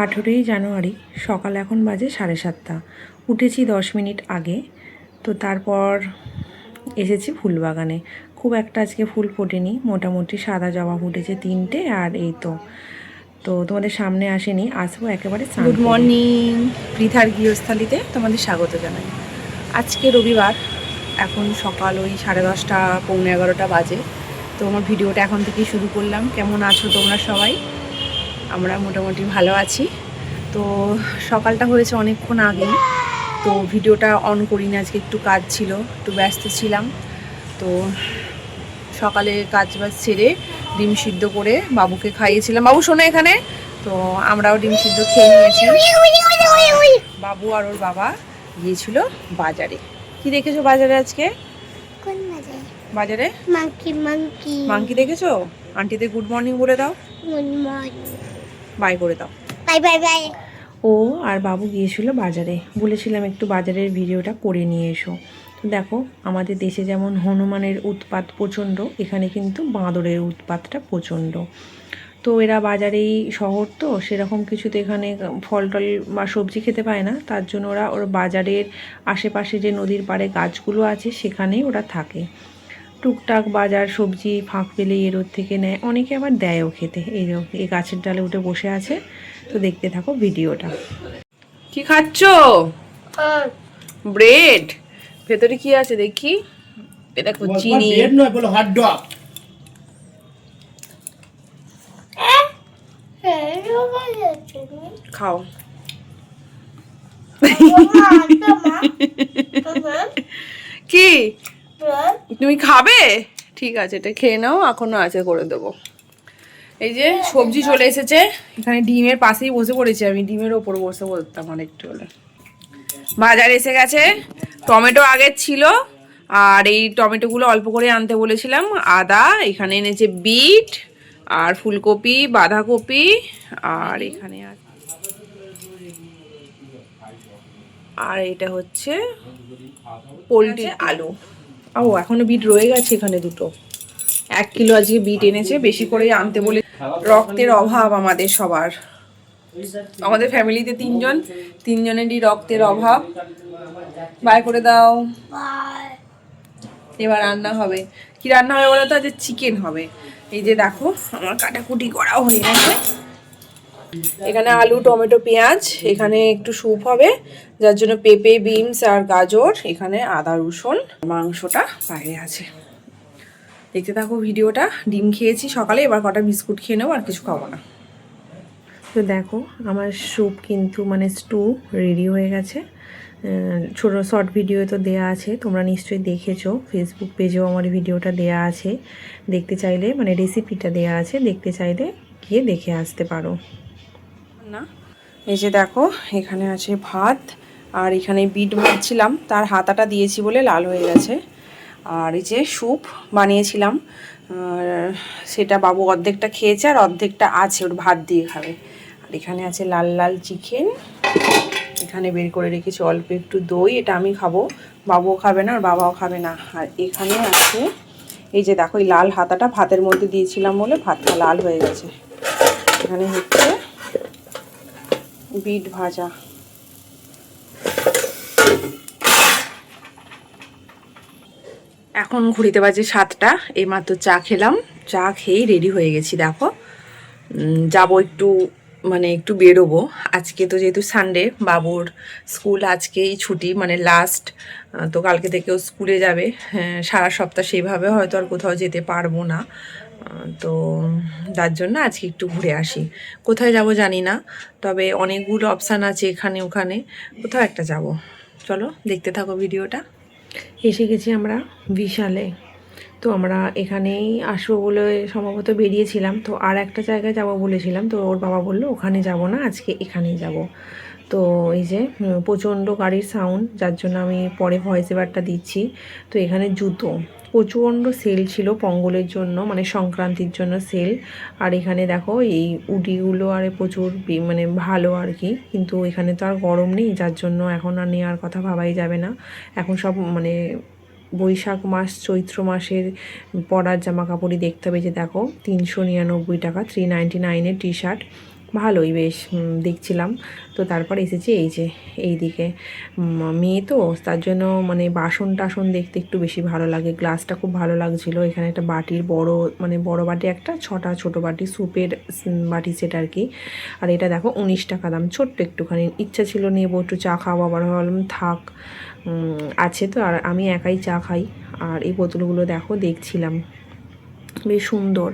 18ই জানুয়ারি সকাল এখন বাজে 7:30। উঠেছি 10 মিনিট আগে। তো তারপর এসেছি ফুলবাগানে। খুব একটা আজকে ফুল ফোটেনি, মোটামুটি সাদা জবা ফুটেছে 3টে, আর এই তো তোমাদের সামনে আসেনি, আসবো একেবারে। গুড মর্নিং, পৃথার গৃহস্থালিতে তোমাদের স্বাগত জানাই। আজকে রবিবার, এখন সকাল ওই 10:30 পৌনে 11টা বাজে। তো আমার ভিডিওটা এখন থেকেই শুরু করলাম। কেমন আছো তোমরা সবাই? আমরা মোটামুটি ভালো আছি। তো সকালটা হয়েছে অনেকক্ষণ আগেই, তো ভিডিওটা অন করিনি, আজকে একটু কাজ ছিল, একটু ব্যস্ত ছিলাম। তো সকালে কাজ বাজ ছেড়ে ডিম সিদ্ধ করে বাবুকে খাইয়েছিলাম। বাবু শোনো এখানে। তো আমরাও ডিম সিদ্ধ খেয়ে নিয়েছি। বাবু আর ওর বাবা গিয়েছিল বাজারে। কি দেখেছো বাজারে আজকে? বাজারে মাংকি দেখেছো? আন্টিদের গুড মর্নিং বলে দাও। গুড মর্নিং, বাই করে দাও। Bye bye bye. ও আর বাবু গিয়েছিল বাজারে, বলেছিলাম একটু বাজারের ভিডিওটা করে নিয়ে এসো। তো দেখো, আমাদের দেশে যেমন হনুমানের উৎপাত প্রচণ্ড, এখানে কিন্তু বাঁদরের উৎপাতটা প্রচণ্ড। তো এরা বাজারেই, শহর তো সেরকম কিছু তো এখানে ফল টল বা সবজি খেতে পায় না, তার জন্য ওর বাজারের আশেপাশে যে নদীর পাড়ে গাছগুলো আছে সেখানেই ওরা থাকে। টুকটাক বাজার সবজি ফাঁক পেলে এর থেকে নেয়, অনেকে আবার দেয়ও খেতে। এই গাছের ডালে উঠে বসে আছে। তো দেখতে থাকো ভিডিওটা। কি খাচ্ছ? ব্রেড। ভেতরে কি আছে দেখি। এটা চিনি। খাও। কি তুমি খাবে? ঠিক আছে, এটা খেয়ে নাও, এখনো আছে, করে দেবো। এই যে সবজি চলে এসেছে, এখানে ডিমের পাশেই বসে পড়েছি আমি, ডিমের ওপর বসে বলতাম আর একটু হলে। বাজার এসে গেছে, টমেটো আগের ছিল, আর এই টমেটোগুলো অল্প করে আনতে বলেছিলাম। আদা, এখানে এনেছে বিট আর ফুলকপি, বাঁধাকপি, আর এখানে আর এটা হচ্ছে পোলট্রি আলু। ও এখনো বিট রয়ে গেছে এখানে দুটো। 1 কিলো আজকে বিট এনেছে, বেশি করে আনতে বলে। রক্তের অভাব আমাদের সবার, আমাদের ফ্যামিলিতে তিনজনেরই রক্তের অভাব। বাই করে দাও। এবার রান্না হবে। কি রান্না হবে বলো তো? আজ চিকেন হবে। এই যে দেখো, আমার কাটাকুটি করাও হয়ে গেছে। এখানে আলু, টমেটো, পেঁয়াজ, এখানে একটু স্যুপ হবে, যার জন্য পেঁপে, বিনস আর গাজর, এখানে আদা রসুন। মাংসটা বাইরে আছে। দেখতে থাকো ভিডিওটা। ডিম খেয়েছি সকালে, এবার কটা বিস্কুট খেয়ে নেবো, আর কিছু খাবো না। তো দেখো, আমার স্যুপ কিন্তু মানে স্টু রেডি হয়ে গেছে। ছোটো শর্ট ভিডিও তো দেয়া আছে, তোমরা নিশ্চয়ই দেখেছো। ফেসবুক পেজেও আমার ভিডিওটা দেয়া আছে, দেখতে চাইলে, মানে রেসিপিটা দেয়া আছে, দেখতে চাইলে গিয়ে দেখে আসতে পারো। না, এই যে দেখো, এখানে আছে ভাত, আর এখানে বিট ভাজছিলাম, তার হাতাটা দিয়েছি বলে লাল হয়ে গেছে। আর এই যে স্যুপ বানিয়েছিলাম, সেটা বাবু অর্ধেকটা খেয়েছে, আর অর্ধেকটা আছে, ওর ভাত দিয়ে খাবে। আর এখানে আছে লাল লাল চিকেন, এখানে বের করে রেখেছি অল্প একটু দই, এটা আমি খাবো, বাবুও খাবে না, ওর বাবাও খাবে না। আর এখানে আছে, এই যে দেখো, এই লাল হাতাটা ভাতের মধ্যে দিয়েছিলাম বলে ভাতটা লাল হয়ে গেছে। এখানে হচ্ছে বিট ভাজা। এখন ঘুরিতে বাজে 7টা, এইমাত্র চা খেলাম, চা খেয়েই রেডি হয়ে গেছি। দেখো, যাবো একটু, মানে একটু বেরোবো। আজকে তো যেহেতু সানডে, বাবুর স্কুল আজকেই ছুটি, মানে লাস্ট। তো কালকে থেকেও স্কুলে যাবে। সারা সপ্তাহ সেইভাবে হয়তো আর কোথাও যেতে পারবো না। তো তার জন্য আজকে একটু ঘুরে আসি। কোথায় যাব জানি না, তবে অনেকগুলো অপশান আছে, এখানে ওখানে কোথাও একটা যাব। চলো দেখতে থাকো ভিডিওটা। এসে গেছি আমরা বিশালে। তো আমরা এখানেই আসবো বলে সম্ভবত বেরিয়েছিলাম, তো আর একটা জায়গায় যাব বলেছিলাম, তো ওর বাবা বললো ওখানে যাব না, আজকে এখানেই যাব। তো এই যে প্রচণ্ড গাড়ির সাউন্ড, যার জন্য আমি পরে ভয়েস এভারটা দিচ্ছি। তো এখানে জুতো প্রচণ্ড সেল ছিল পঙ্গলের জন্য, মানে সংক্রান্তির জন্য সেল। আর এখানে দেখো এই উডিগুলো আর প্রচুর মানে ভালো আর কি, কিন্তু এখানে তো আর গরম নেই, যার জন্য এখন আর নেওয়ার কথা ভাবাই যাবে না। এখন সব মানে বৈশাখ মাস, চৈত্র মাসের পরার জামা কাপড়ই দেখতে হবে। যে দেখো, 399 টাকা, 399 টি শার্ট, ভালোই বেশ দেখছিলাম। তো তারপর এসেছি এই যে এইদিকে, মেয়ে তো তার জন্য মানে বাসন টাসন দেখতে একটু বেশি ভালো লাগে। গ্লাসটা খুব ভালো লাগছিলো। এখানে একটা বাটির বড় মানে বড় বাটি একটা, 6টা ছোটো বাটি স্যুপের বাটি সেট আর কি। আর এটা দেখো 19 টাকা দাম, ছোট্ট একটুখানি। ইচ্ছা ছিল নেবো, একটু চা খাওয়া, আবার ভাবলাম থাক, আছে তো। আর আমি একাই চা খাই। আর এই বোতলগুলো দেখো দেখছিলাম, বেশ সুন্দর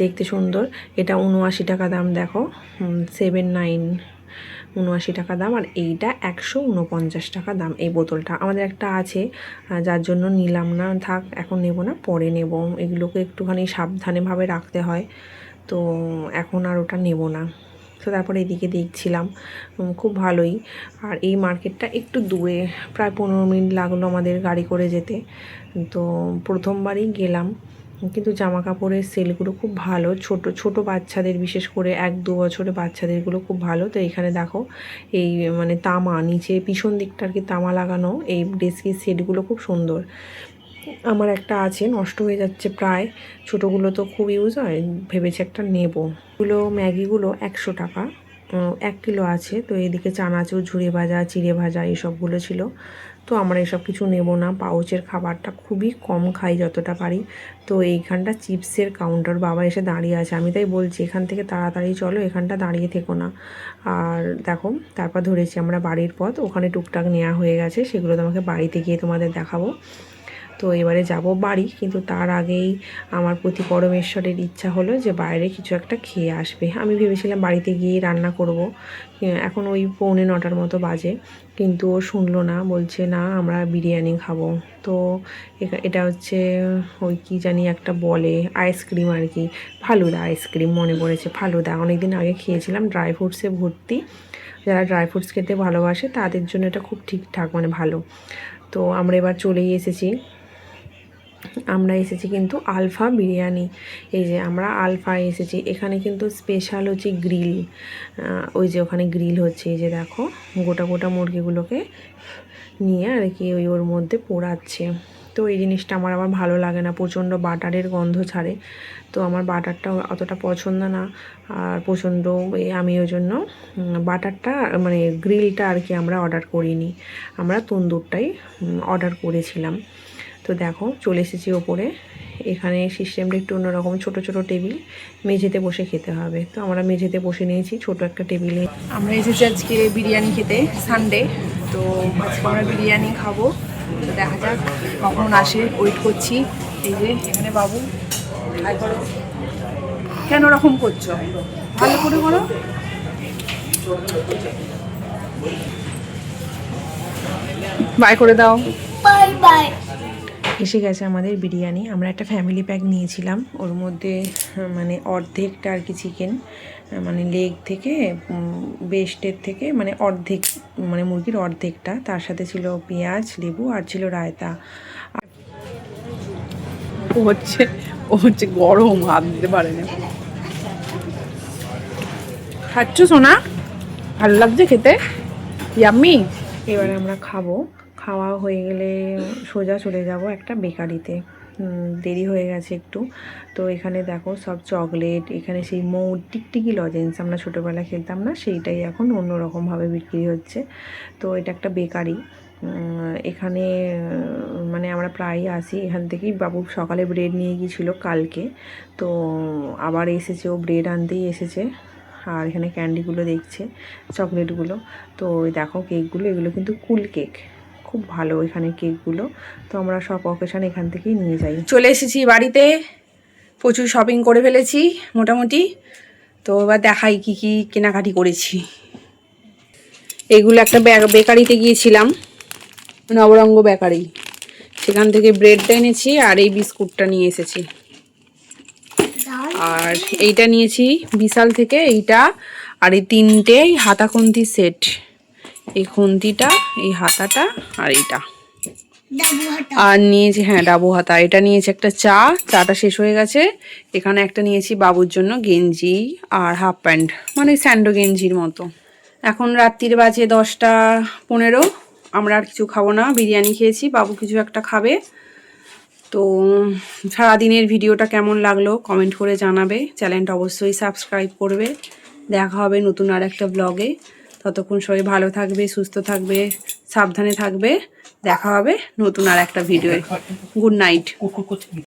দেখতে, সুন্দর। এটা 79 টাকা দাম, দেখো 79, 79 টাকা দাম। আর এইটা 149 টাকা দাম এই বোতলটা। আমাদের একটা আছে, যার জন্য নিলাম না, থাক এখন নেব না, পরে নেব। এগুলোকে একটুখানি সাবধানেভাবে রাখতে হয়, তো এখন আর ওটা নেব না। তো তারপরে এদিকে দেখছিলাম, খুব ভালোই। আর এই মার্কেটটা একটু দূরে, প্রায় 15 মিনিট লাগলো আমাদের গাড়ি করে যেতে। তো প্রথমবারই গেলাম, কিন্তু জামা কাপড়ের সেলগুলো খুব ভালো, ছোট ছোট বাচ্চাদের, বিশেষ করে 1-2 বছরের বাচ্চাদেরগুলো খুব ভালো। তো এখানে দেখো এই মানে তামা, নিচে পিছন দিকটা আর কি তামা লাগানো, এই ডেস্কের সেটগুলো খুব সুন্দর। আমার একটা আছে, নষ্ট হয়ে যাচ্ছে প্রায়, ছোটোগুলো তো খুব ইউজ হয়, ভেবেছি একটা নেব। এগুলো ম্যাগিগুলো 100 টাকা, 1 কিলো আছে। তো এদিকে চানাচুর, ঝুড়ি ভাজা, চিড়ে ভাজা এইসবগুলো ছিল। তো আমরা এসব কিছু নেব না, পাউচের খাবারটা খুবই কম খাই যতটা পারি। তো এইখানটা চিপসের কাউন্টার, বাবা এসে দাঁড়িয়ে আছে, আমি তাই বলছি এখান থেকে তাড়াতাড়ি চলো, এখানটা দাঁড়িয়ে থেকো না। আর দেখো তারপর ধরেছি আমরা বাড়ির পথ, ওখানে টুকটাক নেওয়া হয়ে গেছে, সেগুলো তোমাকে বাড়িতে গিয়ে তোমাদের দেখাবো। তো এবারে যাব বাড়ি, কিন্তু তার আগেই আমার প্রতি পরমেশ্বরের ইচ্ছা হলো যে বাইরে কিছু একটা খেয়ে আসবে। আমি ভেবেছিলাম বাড়িতে গিয়ে রান্না করব, এখন ওই 8:45 মতো বাজে, কিন্তু ও শুনলো না, বলছে না আমরা বিরিয়ানি খাবো। তো এটা হচ্ছে ওই কি জানি একটা বলে, আইসক্রিম আর কি, ফালুদা আইসক্রিম, মনে পড়েছে, ফালুদা অনেকদিন আগে খেয়েছিলাম, ড্রাই ফ্রুটসে ভর্তি। যারা ড্রাই ফ্রুটস খেতে ভালোবাসে তাদের জন্য এটা খুব ঠিকঠাক, মানে ভালো। তো আমরা এবার চলেই এসেছি, আমরা এসেছি কিন্তু আলফা বিরিয়ানি। এই যে আমরা আলফায় এসেছি, এখানে কিন্তু স্পেশাল হচ্ছে গ্রিল, ওই যে ওখানে গ্রিল হচ্ছে, এই যে দেখো গোটা গোটা মুরগিগুলোকে নিয়ে আর কি ওই ওর মধ্যে পোড়াচ্ছে। তো এই জিনিসটা আমার আবার ভালো লাগে না, প্রচণ্ড বাটারের গন্ধ ছাড়ে। তো আমার বাটারটা অতটা পছন্দ না, আর প্রচণ্ড আমি ওই জন্য বাটারটা মানে গ্রিলটা আর কি আমরা অর্ডার করিনি, আমরা তন্দুরটাই অর্ডার করেছিলাম। তো দেখো চলে এসেছি ওপরে, এখানে সিস্টেমটা একটু অন্যরকম, ছোট ছোট টেবিল, মেঝেতে বসে খেতে হবে। তো আমরা মেঝেতে বসে নিয়েছি ছোট একটা টেবিলে। আমরা এসেছি আজকে বিরিয়ানি খেতে, সানডে, তো আজকে আমরা বিরিয়ানি খাবো। তো দেখা যাক কখন আসে, ওয়েট করছি। এই যে এখানে বাবু, হাই করো, কেন ওরকম করছো, ভালো করে করো। বাই করে দাও, বাই বাই। এসে গেছে আমাদের বিরিয়ানি। আমরা একটা ফ্যামিলি প্যাক নিয়েছিলাম, ওর মধ্যে মানে অর্ধেকটা আর কি চিকেন, মানে লেগ থেকে বেস্টের থেকে মানে অর্ধেক, মানে মুরগির অর্ধেকটা, তার সাথে ছিল পেঁয়াজ, লেবু, আর ছিল রায়তা। ও হচ্ছে গরম, হাত দিতে পারে না। খাচ্ছ সোনা, ভালো লাগছে খেতে, ইয়াম্মি। এবারে আমরা খাবো, খাওয়া হয়ে গেলে সোজা চলে যাব একটা বেকারিতে, দেরি হয়ে গেছে একটু। তো এখানে দেখো সব চকলেট, এখানে সেই মৌ টিকটিকি লজেন্স আমরা ছোটোবেলায় খেলতাম না, সেইটাই এখন অন্যরকমভাবে বিক্রি হচ্ছে। তো এটা একটা বেকারি, এখানে মানে আমরা প্রায়ই আসি, এখান থেকেই বাবু সকালে ব্রেড নিয়ে গিয়েছিলো কালকে, তো আবার এসেছে, ও ব্রেড আনতেই এসেছে। আর এখানে ক্যান্ডিগুলো দেখছে, চকলেটগুলো। তো দেখো কেকগুলো, এগুলো কিন্তু কুল কেক, খুব ভালো এখানে কেকগুলো। তো আমরা সব অকেশান এখান থেকেই নিয়ে যাই। চলে এসেছি বাড়িতে, প্রচুর শপিং করে ফেলেছি মোটামুটি। তো এবার দেখাই কি কি কেনাকাটি করেছি। এগুলো একটা বেকারিতে গিয়েছিলাম, নবরঙ্গ বেকারি, সেখান থেকে ব্রেডটা এনেছি, আর এই বিস্কুটটা নিয়ে এসেছি। আর এইটা নিয়েছি বিশাল থেকে, এইটা, আর এই 3টে হাতা খুন্তি সেট, এই খুন্তিটা, এই হাতাটা, আর এইটা। আর নিয়েছি, হ্যাঁ ডাবু হাতা, এটা নিয়েছি একটা চাটা শেষ হয়ে গেছে। এখানে একটা নিয়েছি বাবুর জন্য গেঞ্জি আর হাফ প্যান্ট, মানে স্যান্ডো গেঞ্জির মতো। এখন রাত্রির বাজে 10টা 15, আমরা আর কিছু খাবো না, বিরিয়ানি খেয়েছি, বাবু কিছু একটা খাবে। তো সারাদিনের ভিডিওটা কেমন লাগলো কমেন্ট করে জানাবে, চ্যানেলটা অবশ্যই সাবস্ক্রাইব করবে। দেখা হবে নতুন আর একটা ব্লগে। ততক্ষণ সবাই ভালো থাকবে, সুস্থ থাকবে, সাবধানে থাকবে। দেখা হবে নতুন আর একটা ভিডিওয়ে। Good night.